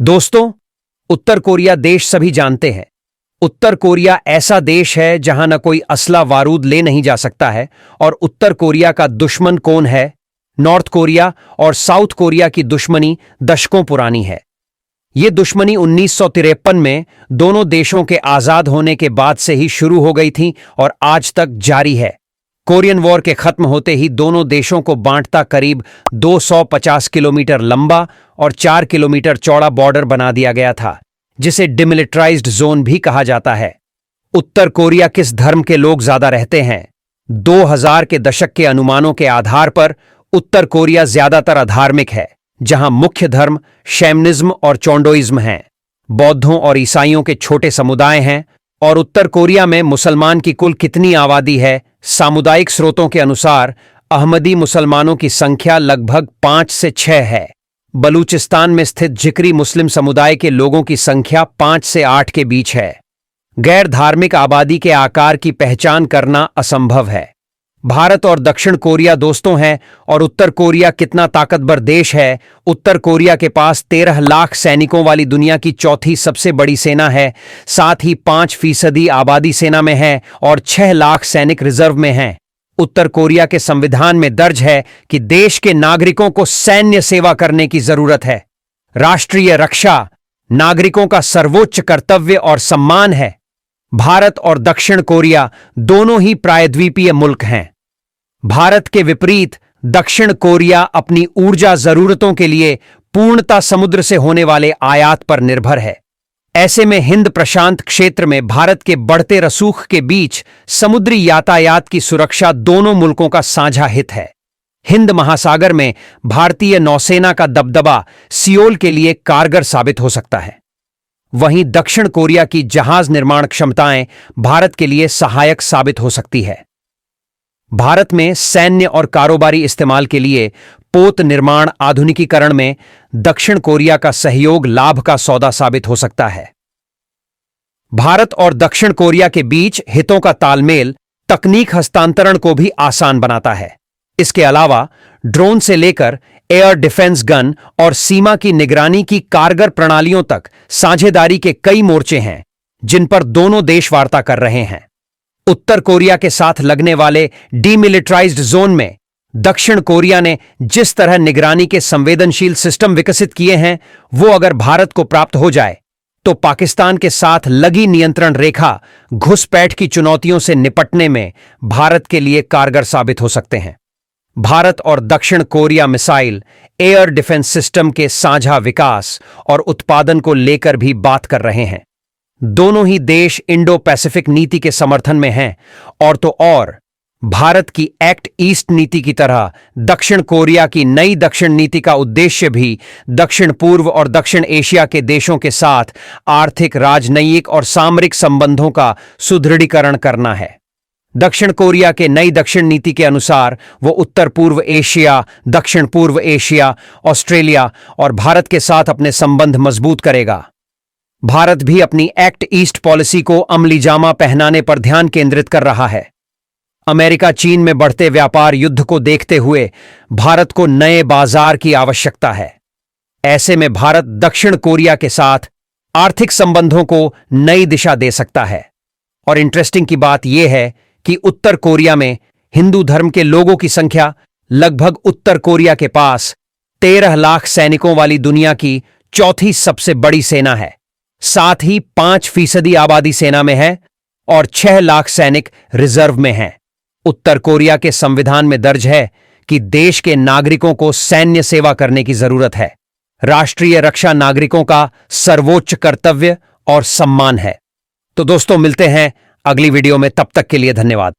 दोस्तों, उत्तर कोरिया देश सभी जानते हैं। उत्तर कोरिया ऐसा देश है जहां न कोई असला बारूद ले नहीं जा सकता है और उत्तर कोरिया का दुश्मन कौन है? नॉर्थ कोरिया और साउथ कोरिया की दुश्मनी दशकों पुरानी है। यह दुश्मनी 1953 में दोनों देशों के आजाद होने के बाद से ही शुरू हो गई थी और आज तक जारी है। कोरियन वॉर के खत्म होते ही दोनों देशों को बांटता करीब 250 किलोमीटर लंबा और 4 किलोमीटर चौड़ा बॉर्डर बना दिया गया था, जिसे डिमिलिटराइज्ड जोन भी कहा जाता है। उत्तर कोरिया किस धर्म के लोग ज्यादा रहते हैं? 2000 के दशक के अनुमानों के आधार पर उत्तर कोरिया ज्यादातर अधार्मिक है, जहां मुख्य धर्म शैमनिज्म और चोंडोइज्म हैं। बौद्धों और ईसाइयों के छोटे समुदाय हैं। और उत्तर कोरिया में मुसलमान की कुल कितनी आबादी है? सामुदायिक स्रोतों के अनुसार अहमदी मुसलमानों की संख्या लगभग 5 से 6 है। बलूचिस्तान में स्थित जिक्री मुस्लिम समुदाय के लोगों की संख्या 5 से 8 के बीच है। गैर धार्मिक आबादी के आकार की पहचान करना असंभव है। भारत और दक्षिण कोरिया दोस्तों हैं और उत्तर कोरिया कितना ताकतवर देश है। उत्तर कोरिया के पास 13 लाख सैनिकों वाली दुनिया की चौथी सबसे बड़ी सेना है। साथ ही 5% आबादी सेना में है और 6 लाख सैनिक रिजर्व में हैं। उत्तर कोरिया के संविधान में दर्ज है कि देश के नागरिकों को सैन्य सेवा करने की जरूरत है। राष्ट्रीय रक्षा नागरिकों का सर्वोच्च कर्तव्य और सम्मान है। भारत और दक्षिण कोरिया दोनों ही प्रायद्वीपीय मुल्क हैं। भारत के विपरीत दक्षिण कोरिया अपनी ऊर्जा जरूरतों के लिए पूर्णतः समुद्र से होने वाले आयात पर निर्भर है। ऐसे में हिंद प्रशांत क्षेत्र में भारत के बढ़ते रसूख के बीच समुद्री यातायात की सुरक्षा दोनों मुल्कों का साझा हित है। हिंद महासागर में भारतीय नौसेना का दबदबा सियोल के लिए कारगर साबित हो सकता है। वहीं दक्षिण कोरिया की जहाज निर्माण क्षमताएं भारत के लिए सहायक साबित हो सकती है। भारत में सैन्य और कारोबारी इस्तेमाल के लिए पोत निर्माण आधुनिकीकरण में दक्षिण कोरिया का सहयोग लाभ का सौदा साबित हो सकता है। भारत और दक्षिण कोरिया के बीच हितों का तालमेल तकनीक हस्तांतरण को भी आसान बनाता है। इसके अलावा ड्रोन से लेकर एयर डिफेंस गन और सीमा की निगरानी की कारगर प्रणालियों तक साझेदारी के कई मोर्चे हैं, जिन पर दोनों देश वार्ता कर रहे हैं। उत्तर कोरिया के साथ लगने वाले डीमिलिटराइज्ड जोन में दक्षिण कोरिया ने जिस तरह निगरानी के संवेदनशील सिस्टम विकसित किए हैं, वो अगर भारत को प्राप्त हो जाए तो पाकिस्तान के साथ लगी नियंत्रण रेखा घुसपैठ की चुनौतियों से निपटने में भारत के लिए कारगर साबित हो सकते हैं। भारत और दक्षिण Korea missile, air defence system के साझा विकास और उत्पादन को लेकर भी बात कर रहे हैं। दोनों ही देश इंडो पैसिफिक नीति के समर्थन में हैं और तो और भारत की एक्ट ईस्ट नीति की तरह दक्षिण कोरिया की नई दक्षिण नीति का उद्देश्य भी दक्षिण पूर्व और दक्षिण एशिया के देशों के साथ आर्थिक, राजनयिक और सामरिक संबंधों का सुदृढ़ीकरण करना है। दक्षिण कोरिया के नई दक्षिण नीति के अनुसार वो उत्तर पूर्व एशिया, दक्षिण पूर्व एशिया, ऑस्ट्रेलिया और भारत के साथ अपने संबंध मजबूत करेगा। भारत भी अपनी एक्ट ईस्ट पॉलिसी को अमलीजामा पहनाने पर ध्यान केंद्रित कर रहा है। अमेरिका चीन में बढ़ते व्यापार युद्ध को देखते हुए भारत को नए बाजार की आवश्यकता है। ऐसे में भारत दक्षिण कोरिया के साथ आर्थिक संबंधों को नई दिशा दे सकता है। और इंटरेस्टिंग की बात यह है कि उत्तर कोरिया में हिंदू धर्म के लोगों की संख्या लगभग उत्तर कोरिया के पास 13 लाख सैनिकों वाली दुनिया की चौथी सबसे बड़ी सेना है। साथ ही 5% आबादी सेना में है और 6 लाख सैनिक रिजर्व में हैं। उत्तर कोरिया के संविधान में दर्ज है कि देश के नागरिकों को सैन्य सेवा करने की जरूरत है। राष्ट्रीय रक्षा नागरिकों का सर्वोच्च कर्तव्य और सम्मान है। तो दोस्तों, मिलते हैं अगली वीडियो में। तब तक के लिए धन्यवाद।